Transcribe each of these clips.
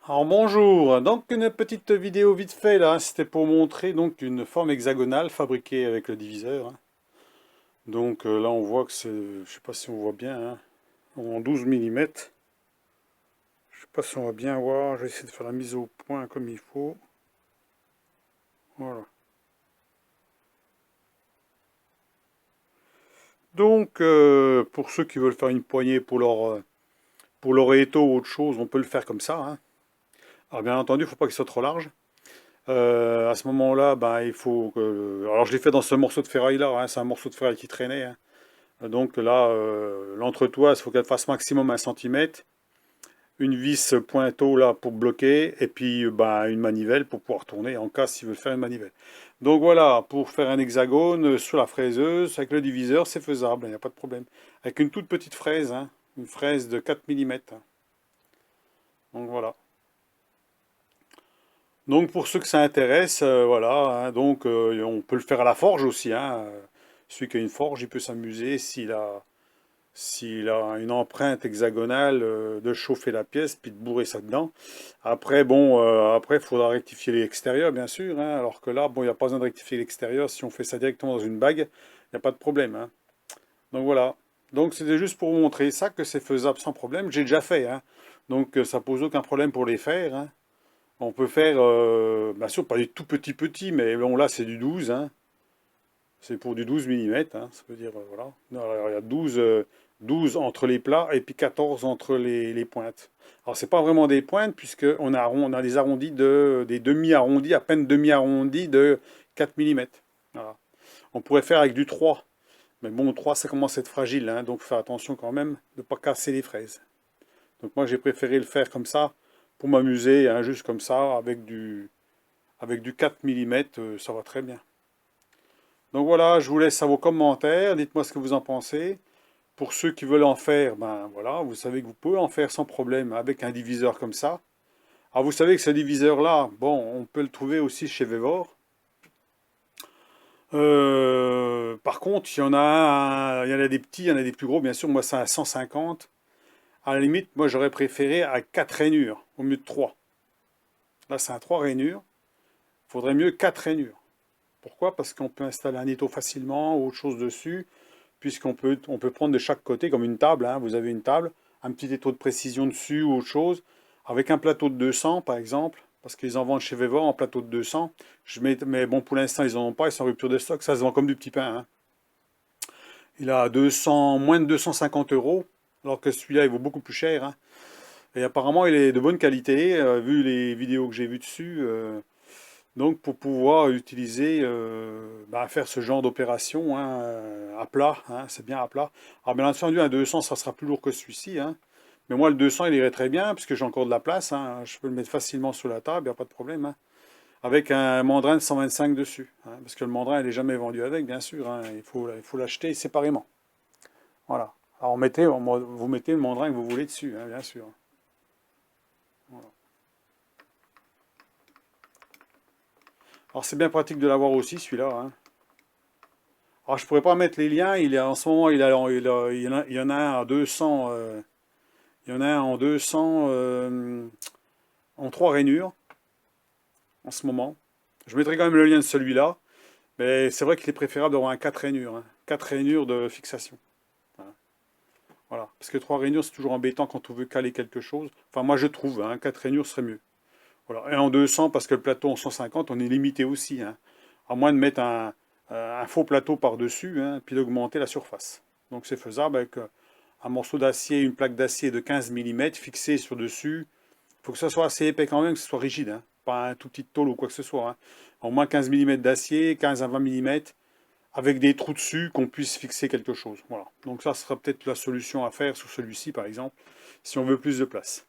Alors bonjour, donc une petite vidéo vite fait là, c'était pour montrer donc une forme hexagonale fabriquée avec le diviseur, hein. Donc là on voit que c'est, je sais pas si on voit bien, hein, en 12 mm. Je sais pas si on va bien voir, je vais essayer de faire la mise au point comme il faut. Voilà. Donc pour ceux qui veulent faire une poignée pour leur étau ou autre chose, on peut le faire comme ça, hein. Alors bien entendu, il ne faut pas qu'il soit trop large. À ce moment-là, ben, il faut que... Alors je l'ai fait dans ce morceau de ferraille là, hein, c'est un morceau de ferraille qui traînait, hein. Donc là, l'entretoise, il faut qu'elle fasse maximum 1 cm. Une vis pointeau là pour bloquer. Et puis bah, une manivelle pour pouvoir tourner en cas s'il veut faire une manivelle. Donc voilà, pour faire un hexagone sur la fraiseuse, avec le diviseur, c'est faisable, il n'y a pas de problème. Avec une toute petite fraise, hein, une fraise de 4 mm. Donc voilà. Donc pour ceux que ça intéresse, voilà, hein, donc on peut le faire à la forge aussi, hein. Celui qui a une forge, il peut s'amuser s'il a une empreinte hexagonale, de chauffer la pièce puis de bourrer ça dedans. Après, bon, après, il faudra rectifier l'extérieur, bien sûr, hein, alors que là, bon, il n'y a pas besoin de rectifier l'extérieur. Si on fait ça directement dans une bague, il n'y a pas de problème, hein. Donc voilà. Donc c'était juste pour vous montrer ça, que c'est faisable sans problème. J'ai déjà fait, hein. Donc ça pose aucun problème pour les faire, hein. On peut faire, bien sûr, pas des tout petits, mais bon, là, c'est du 12, hein. C'est pour du 12 mm, hein, ça veut dire, voilà. Alors, il y a 12 entre les plats et puis 14 entre les pointes. Alors, c'est pas vraiment des pointes, puisqu'on a, on a des arrondis des demi-arrondis, à peine demi-arrondis de 4 mm. Voilà. On pourrait faire avec du 3, mais bon, 3, ça commence à être fragile, hein, donc faire attention quand même de ne pas casser les fraises. Donc moi, j'ai préféré le faire comme ça, pour m'amuser, hein, juste comme ça, avec du 4 mm, ça va très bien. Donc voilà, je vous laisse à vos commentaires, dites-moi ce que vous en pensez. Pour ceux qui veulent en faire, ben voilà, vous savez que vous pouvez en faire sans problème avec un diviseur comme ça. Alors vous savez que ce diviseur-là, bon, on peut le trouver aussi chez Vevor. Par contre, il y en a des petits, il y en a des plus gros, bien sûr, moi c'est un 150. À la limite, moi j'aurais préféré à 4 rainures au mieux de 3. Là c'est un 3 rainures, il faudrait mieux 4 rainures. Pourquoi? Parce qu'on peut installer un étau facilement ou autre chose dessus, on peut prendre de chaque côté, comme une table, hein, vous avez une table, un petit étau de précision dessus ou autre chose, avec un plateau de 200 par exemple, parce qu'ils en vendent chez Vevor en plateau de 200. Mais bon, pour l'instant, ils n'en ont pas, ils sont en rupture de stock, ça se vend comme du petit pain, hein. Il a 200, moins de 250 euros, alors que celui-là, il vaut beaucoup plus cher, hein. Et apparemment, il est de bonne qualité, vu les vidéos que j'ai vues dessus. Donc pour pouvoir utiliser, bah, faire ce genre d'opération, hein, à plat, hein, c'est bien à plat. Alors bien entendu, un 200, ça sera plus lourd que celui-ci, hein. Mais moi, le 200, il irait très bien, puisque j'ai encore de la place, hein. Je peux le mettre facilement sur la table, il n'y a pas de problème, hein. Avec un mandrin de 125 dessus, hein, parce que le mandrin, il n'est jamais vendu avec, bien sûr, hein. Il faut l'acheter séparément. Voilà. Alors vous mettez le mandrin que vous voulez dessus, hein, bien sûr. Voilà. Alors c'est bien pratique de l'avoir aussi, celui-là, hein. Alors, je pourrais pas mettre les liens. En ce moment, il y en a un à 200. Il y en a un en 200, en 3 rainures, en ce moment. Je mettrai quand même le lien de celui-là. Mais c'est vrai qu'il est préférable d'avoir un 4 rainures, hein. 4 rainures de fixation. Voilà. Voilà. Parce que 3 rainures, c'est toujours embêtant quand on veut caler quelque chose. Enfin, moi, je trouve, hein, 4 rainures serait mieux. Voilà. Et en 200, parce que le plateau en 150, on est limité aussi, hein. À moins de mettre un faux plateau par-dessus, hein, puis d'augmenter la surface. Donc c'est faisable avec un morceau d'acier, une plaque d'acier de 15 mm fixée sur dessus. Il faut que ça soit assez épais quand même, que ce soit rigide, hein. Pas un tout petit tôle ou quoi que ce soit, hein. Au moins 15 mm d'acier, 15 à 20 mm, avec des trous dessus qu'on puisse fixer quelque chose. Voilà. Donc ça sera peut-être la solution à faire sur celui-ci, par exemple, si on veut plus de place.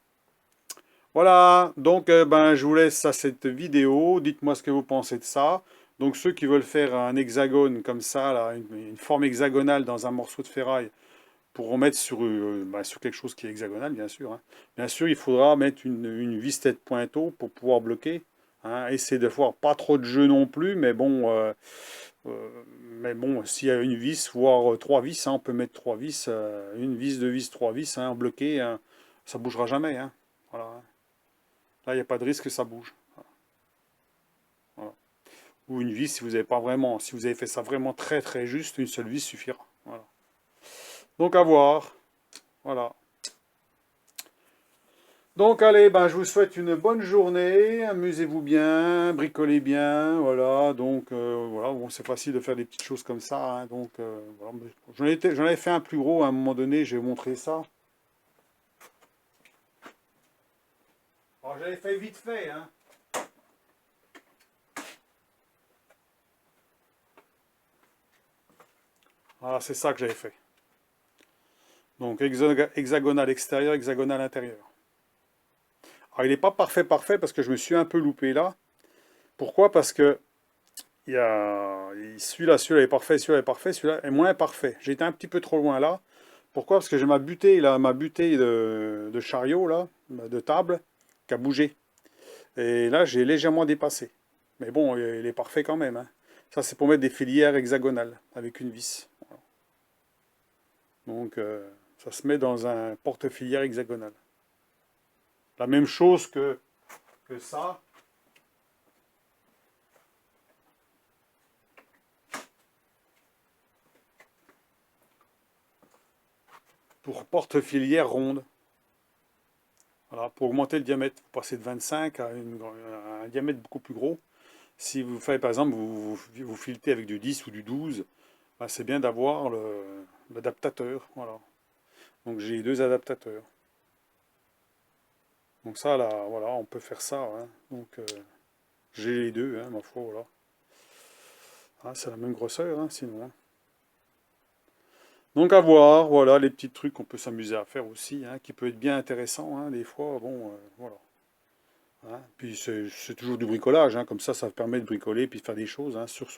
Voilà, donc ben, je vous laisse à cette vidéo. Dites-moi ce que vous pensez de ça. Donc ceux qui veulent faire un hexagone comme ça, là, une forme hexagonale dans un morceau de ferraille, pour remettre ben, sur quelque chose qui est hexagonal, bien sûr, hein. Bien sûr, il faudra mettre une vis tête pointeau pour pouvoir bloquer, hein. Essayez de faire pas trop de jeu non plus, euh, mais bon, s'il y a une vis, voire 3 vis, hein, on peut mettre 3 vis, une vis, 2 vis, 3 vis, hein, bloqué, hein, ça bougera jamais, hein. Voilà. Là, il n'y a pas de risque que ça bouge. Voilà. Ou une vis, si vous avez pas vraiment, si vous avez fait ça vraiment très très juste, une seule vis suffira. Voilà. Donc à voir. Voilà. Donc allez, ben, je vous souhaite une bonne journée, amusez-vous bien, bricolez bien, voilà, donc voilà, bon, c'est facile de faire des petites choses comme ça, hein, donc voilà. J'en avais fait un plus gros à un moment donné, je vais vous montrer ça. Alors j'avais fait vite fait, hein. Voilà, c'est ça que j'avais fait. Donc hexagonal extérieur, hexagonal intérieur. Alors il n'est pas parfait parfait parce que je me suis un peu loupé là. Pourquoi? Parce que celui-là est parfait, celui-là est parfait, celui-là est moins parfait. J'ai été un petit peu trop loin là. Pourquoi? Parce que j'ai ma butée, là, ma butée de chariot, là, de table, qui a bougé. Et là, j'ai légèrement dépassé. Mais bon, il est parfait quand même, hein. Ça, c'est pour mettre des filières hexagonales avec une vis. Voilà. Donc, ça se met dans un porte-filière hexagonal. La même chose que ça. Pour porte-filière ronde. Voilà, pour augmenter le diamètre, vous passez de 25 à un diamètre beaucoup plus gros. Si vous faites, par exemple, vous filetez avec du 10 ou du 12, ben, c'est bien d'avoir l'adaptateur. Voilà. Donc j'ai deux adaptateurs. Donc ça, là, voilà, on peut faire ça, hein. Donc j'ai les deux, hein, ma foi, voilà. Ah, c'est la même grosseur, hein, sinon, hein. Donc à voir, voilà, les petits trucs qu'on peut s'amuser à faire aussi, hein, qui peut être bien intéressant, hein, des fois, bon, voilà. Hein. Puis c'est toujours du bricolage, hein, comme ça permet de bricoler puis de faire des choses, hein, sur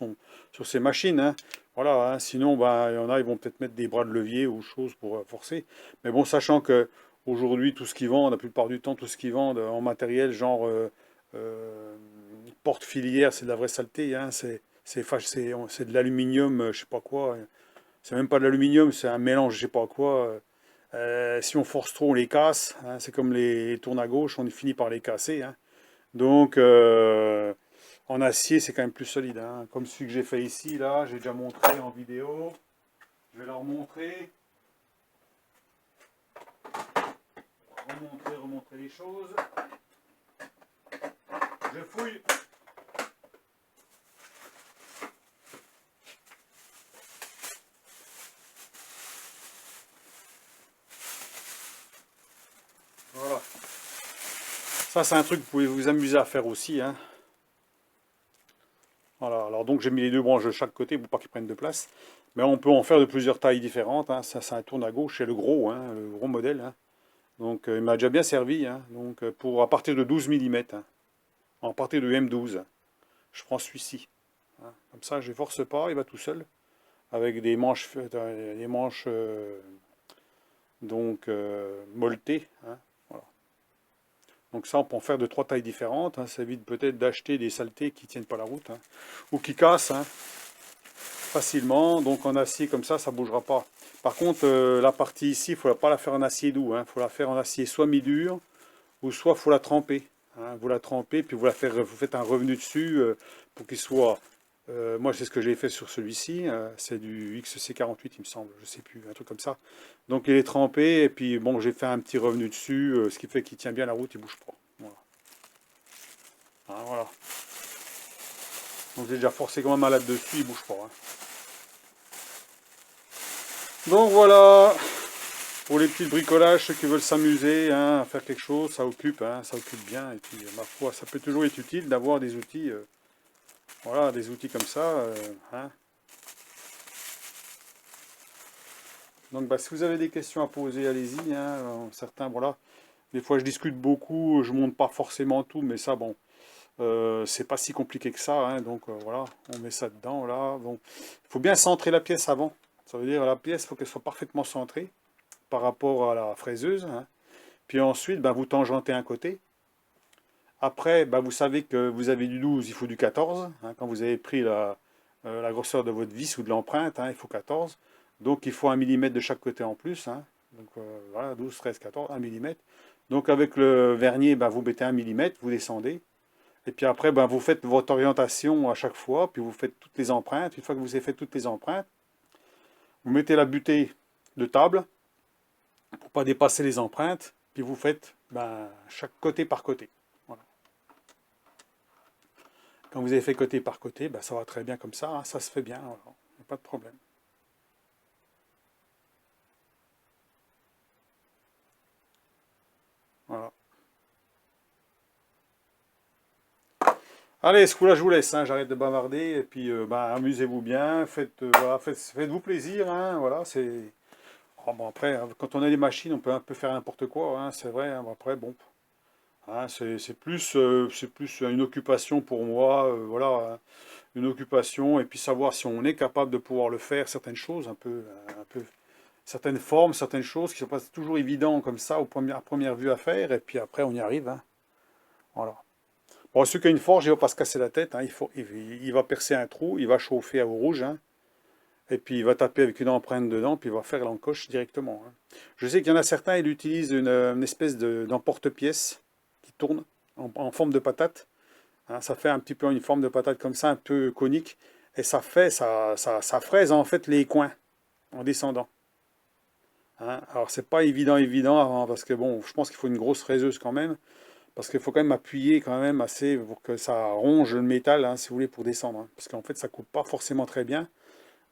ses machines, hein. Voilà, hein, sinon, ben, il y en a, ils vont peut-être mettre des bras de levier ou choses pour forcer. Mais bon, sachant que aujourd'hui, tout ce qu'ils vendent, la plupart du temps, tout ce qu'ils vendent en matériel, genre euh, porte-filière, c'est de la vraie saleté, hein, c'est de l'aluminium, je sais pas quoi. C'est même pas de l'aluminium, c'est un mélange, je sais pas quoi. Si on force trop, on les casse, hein. C'est comme les tournes à gauche, on finit par les casser, hein. Donc, en acier, c'est quand même plus solide, hein. Comme celui que j'ai fait ici, là, j'ai déjà montré en vidéo. Je vais leur montrer. Remontrer les choses. Je fouille. Voilà. Ça, c'est un truc que vous pouvez vous amuser à faire aussi, hein. Voilà, alors donc j'ai mis les deux branches de chaque côté pour pas qu'ils prennent de place. Mais on peut en faire de plusieurs tailles différentes, hein. Ça, c'est un tourne à gauche, c'est le gros, hein, le gros modèle, hein. Donc il m'a déjà bien servi, hein. Donc pour à partir de 12 mm, hein. À partir de M12, je prends celui-ci, hein. Comme ça, je ne force pas, il va tout seul. Avec des manches donc molletées, hein. Voilà. Donc ça, on peut en faire de trois tailles différentes, hein. Ça évite peut-être d'acheter des saletés qui ne tiennent pas la route, hein, ou qui cassent, hein, facilement. Donc en acier comme ça ne bougera pas. Par contre, la partie ici, il ne faut pas la faire en acier doux, hein. Il faut la faire en acier soit mi-dur, ou soit il faut la tremper, hein. Vous la trempez, puis vous faites un revenu dessus pour qu'il soit... moi, c'est ce que j'ai fait sur celui-ci. C'est du XC48, il me semble. Je sais plus, un truc comme ça. Donc, il est trempé. Et puis, bon, j'ai fait un petit revenu dessus. Ce qui fait qu'il tient bien la route, il bouge pas. Voilà. Hein, voilà. Donc, j'ai déjà forcé comme un malade dessus, il bouge pas, hein. Donc, voilà. Pour les petits bricolages, ceux qui veulent s'amuser, hein, à faire quelque chose, ça occupe, hein, ça occupe bien. Et puis, ma foi, ça peut toujours être utile d'avoir des outils... voilà, des outils comme ça, hein. Donc, bah, si vous avez des questions à poser, allez-y, hein. Certains, voilà. Des fois, je discute beaucoup, je monte pas forcément tout, mais ça, bon, c'est pas si compliqué que ça, hein. Donc, voilà, on met ça dedans, là. Donc, il faut bien centrer la pièce avant. Ça veut dire, la pièce, il faut qu'elle soit parfaitement centrée par rapport à la fraiseuse, hein. Puis ensuite, bah, vous tangentez un côté. Après, bah, vous savez que vous avez du 12, il faut du 14, hein. Quand vous avez pris la grosseur de votre vis ou de l'empreinte, hein, il faut 14. Donc il faut 1 mm de chaque côté en plus, hein. Donc voilà, 12, 13, 14, 1 mm. Donc avec le vernier, ben, vous mettez 1 mm, vous descendez. Et puis après, ben, vous faites votre orientation à chaque fois, puis vous faites toutes les empreintes. Une fois que vous avez fait toutes les empreintes, vous mettez la butée de table pour ne pas dépasser les empreintes, puis vous faites ben, chaque côté par côté. Voilà. Quand vous avez fait côté par côté, ben, ça va très bien comme ça, hein, ça se fait bien, voilà. Il n'y a pas de problème. Voilà. Allez, ce coup-là, je vous laisse, hein, j'arrête de bavarder, et puis ben, amusez-vous bien, voilà, faites-vous plaisir, hein, voilà, c'est... Oh, bon, après, quand on a des machines, on peut un peu faire n'importe quoi, hein, c'est vrai, hein, après, bon, hein, c'est plus une occupation pour moi, voilà, hein, une occupation, et puis savoir si on est capable de pouvoir le faire, certaines choses, un peu, certaines formes, certaines choses qui ne sont pas toujours évidentes comme ça, à première vue à faire, et puis après, on y arrive, hein, voilà. Bon, celui qui a une forge, il ne va pas se casser la tête, hein, il va percer un trou, il va chauffer au rouge, hein, et puis il va taper avec une empreinte dedans, puis il va faire l'encoche directement, hein. Je sais qu'il y en a certains, ils utilisent une espèce d'emporte-pièce qui tourne en forme de patate, hein. Ça fait un petit peu une forme de patate comme ça, un peu conique, et ça fraise en fait les coins en descendant, hein. Alors c'est pas évident, hein, parce que bon, je pense qu'il faut une grosse fraiseuse quand même, parce qu'il faut quand même appuyer quand même assez pour que ça ronge le métal, hein, si vous voulez, pour descendre, hein. Parce qu'en fait ça coupe pas forcément très bien.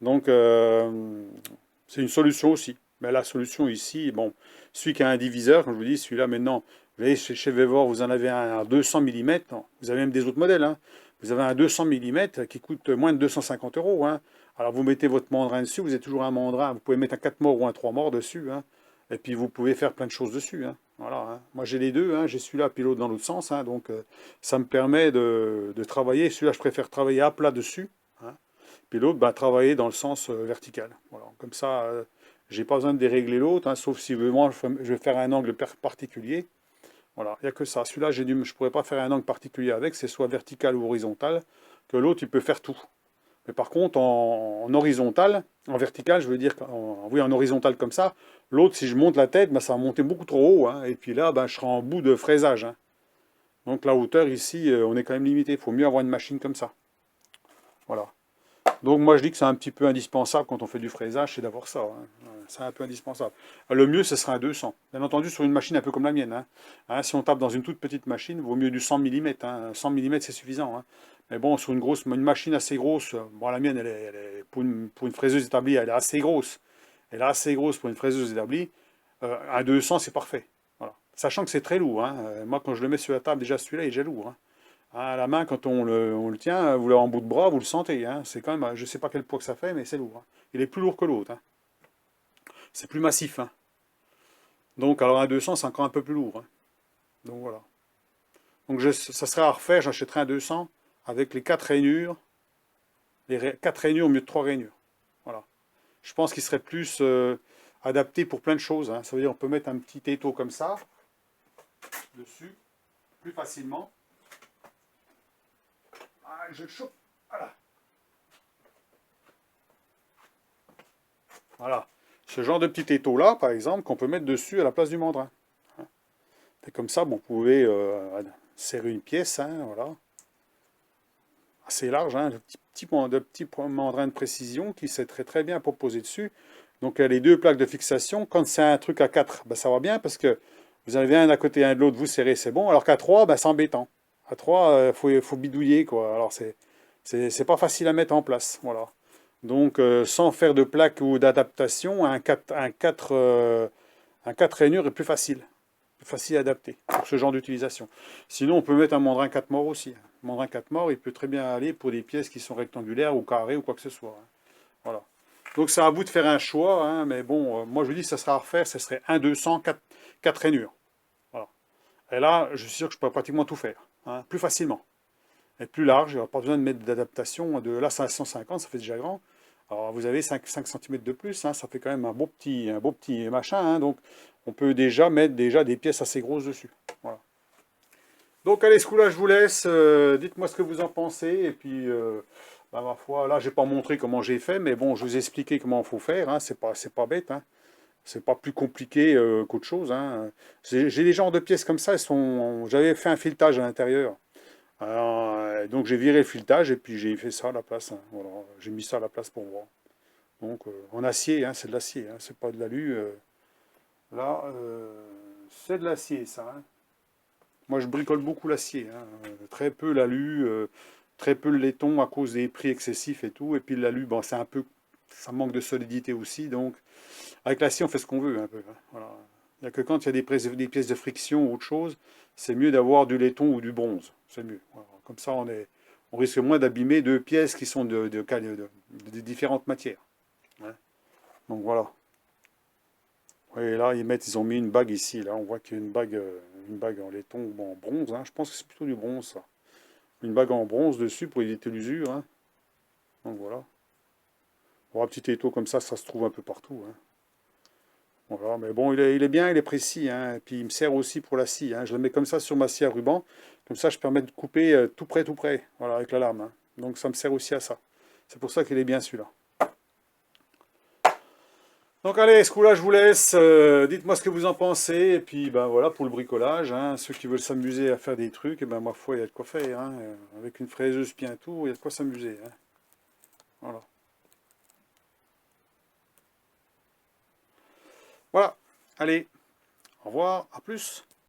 Donc, c'est une solution aussi. Mais la solution ici, bon, celui qui a un diviseur, comme je vous dis, celui-là maintenant, vous voyez, chez Vevor, vous en avez un à 200 mm. Vous avez même des autres modèles, hein. Vous avez un 200 mm qui coûte moins de 250 euros, hein. Alors, vous mettez votre mandrin dessus, vous avez toujours un mandrin. Vous pouvez mettre un 4 morts ou un 3 morts dessus, hein. Et puis, vous pouvez faire plein de choses dessus, hein. Voilà, hein. Moi, j'ai les deux, hein. J'ai celui-là, puis l'autre dans l'autre sens, hein. Donc, ça me permet de travailler. Celui-là, je préfère travailler à plat dessus, hein. Puis l'autre, bah, travailler dans le sens vertical. Voilà. Comme ça, j'ai pas besoin de dérégler l'autre, hein, sauf si vraiment je vais faire un angle particulier. Voilà, il n'y a que ça. Celui-là, je ne pourrais pas faire un angle particulier avec, c'est soit vertical ou horizontal, que l'autre, il peut faire tout. Mais par contre, en horizontal, en vertical, je veux dire, oui, en horizontal comme ça, l'autre, si je monte la tête, bah, ça va monter beaucoup trop haut, hein, et puis là, bah, je serai en bout de fraisage, hein. Donc la hauteur ici, on est quand même limité. Il faut mieux avoir une machine comme ça. Voilà. Donc moi je dis que c'est un petit peu indispensable quand on fait du fraisage, c'est d'avoir ça, hein. C'est un peu indispensable. Le mieux ce serait un 200. Bien entendu sur une machine un peu comme la mienne, hein. Hein, si on tape dans une toute petite machine, il vaut mieux du 100 mm, hein. 100 mm c'est suffisant, hein. Mais bon, sur une machine assez grosse, bon la mienne pour une fraiseuse établie, elle est assez grosse. Elle est assez grosse pour une fraiseuse établie. Un 200 c'est parfait. Voilà. Sachant que c'est très lourd, hein. Moi quand je le mets sur la table, déjà celui-là il est déjà lourd, hein. À la main, quand on le tient, vous l'avez en bout de bras, vous le sentez, hein. C'est quand même, je ne sais pas quel poids que ça fait, mais c'est lourd, hein. Il est plus lourd que l'autre, hein. C'est plus massif, hein. Donc, alors un 200, c'est encore un peu plus lourd, hein. Donc voilà. Donc ça serait à refaire, j'achèterais un 200 avec les 4 rainures, 4 rainures au mieux de 3 rainures. Voilà. Je pense qu'il serait plus adapté pour plein de choses, hein. Ça veut dire on peut mettre un petit étau comme ça, dessus, plus facilement. Ah, je le chope. Voilà. Voilà. Ce genre de petit étau là, par exemple, qu'on peut mettre dessus à la place du mandrin. Et comme ça, bon, vous pouvez serrer une pièce, hein, voilà. Assez large, hein, de petits mandrins de précision qui sait très très bien pour poser dessus. Donc les deux plaques de fixation, quand c'est un truc à 4, ben, ça va bien parce que vous en avez un à côté, un de l'autre, vous serrez, c'est bon. Alors qu'à 3, ben, c'est embêtant. À 3, faut bidouiller, quoi. Alors c'est pas facile à mettre en place, voilà. Donc, sans faire de plaque ou d'adaptation, un 4 rainures est plus facile à adapter pour ce genre d'utilisation. Sinon, on peut mettre un mandrin 4 morts aussi. Un mandrin 4 morts, il peut très bien aller pour des pièces qui sont rectangulaires ou carrées ou quoi que ce soit, hein. Voilà. Donc, c'est à vous de faire un choix, hein, mais bon, moi je vous dis, ça sera à refaire, ça serait un 200, 4 rainures. Voilà. Et là, je suis sûr que je pourrais pratiquement tout faire, hein, plus facilement. Et plus large, il n'y aura pas besoin de mettre d'adaptation. De là, 550, ça fait déjà grand. Alors, vous avez 5 cm de plus, hein, ça fait quand même un beau petit machin, hein, donc, on peut déjà mettre des pièces assez grosses dessus. Voilà. Donc, allez, ce coup-là, je vous laisse. Dites-moi ce que vous en pensez. Et puis, bah, ma foi, là, je n'ai pas montré comment j'ai fait, mais bon, je vous ai expliqué comment il faut faire, hein, c'est pas bête, hein. C'est pas plus compliqué qu'autre chose, hein. J'ai des genres de pièces comme ça, j'avais fait un filetage à l'intérieur. Donc j'ai viré le filetage et puis j'ai fait ça à la place, hein. Voilà, j'ai mis ça à la place pour voir. Donc en acier, hein, c'est de l'acier, hein, c'est pas de l'alu. Là, c'est de l'acier, ça, hein. Moi, je bricole beaucoup l'acier, hein. Très peu l'alu, très peu le laiton à cause des prix excessifs et tout. Et puis l'alu, bon, c'est un peu, ça manque de solidité aussi. Donc, avec l'acier, on fait ce qu'on veut un peu, hein. Voilà. Il n'y a que quand il y a des pièces de friction ou autre chose, c'est mieux d'avoir du laiton ou du bronze. C'est mieux. Voilà. Comme ça, on risque moins d'abîmer deux pièces qui sont de différentes matières, hein. Donc voilà. Et là, ils ont mis une bague ici. Là, on voit qu'il y a une bague en laiton ou en bronze, hein. Je pense que c'est plutôt du bronze, ça. Une bague en bronze dessus pour éviter l'usure, hein. Donc voilà. Bon, un petit étau comme ça se trouve un peu partout, hein. Voilà, mais bon, il est bien, il est précis, hein. Et puis il me sert aussi pour la scie, hein. Je le mets comme ça sur ma scie à ruban. Comme ça, je permets de couper tout près. Voilà, avec la lame, hein. Donc ça me sert aussi à ça. C'est pour ça qu'il est bien celui-là. Donc allez, ce coup-là, je vous laisse. Dites-moi ce que vous en pensez. Et puis ben voilà pour le bricolage, hein. Ceux qui veulent s'amuser à faire des trucs, et ben ma foi, il y a de quoi faire, hein. Avec une fraiseuse puis un tour, il y a de quoi s'amuser, hein. Voilà. Voilà. Allez, au revoir, à plus.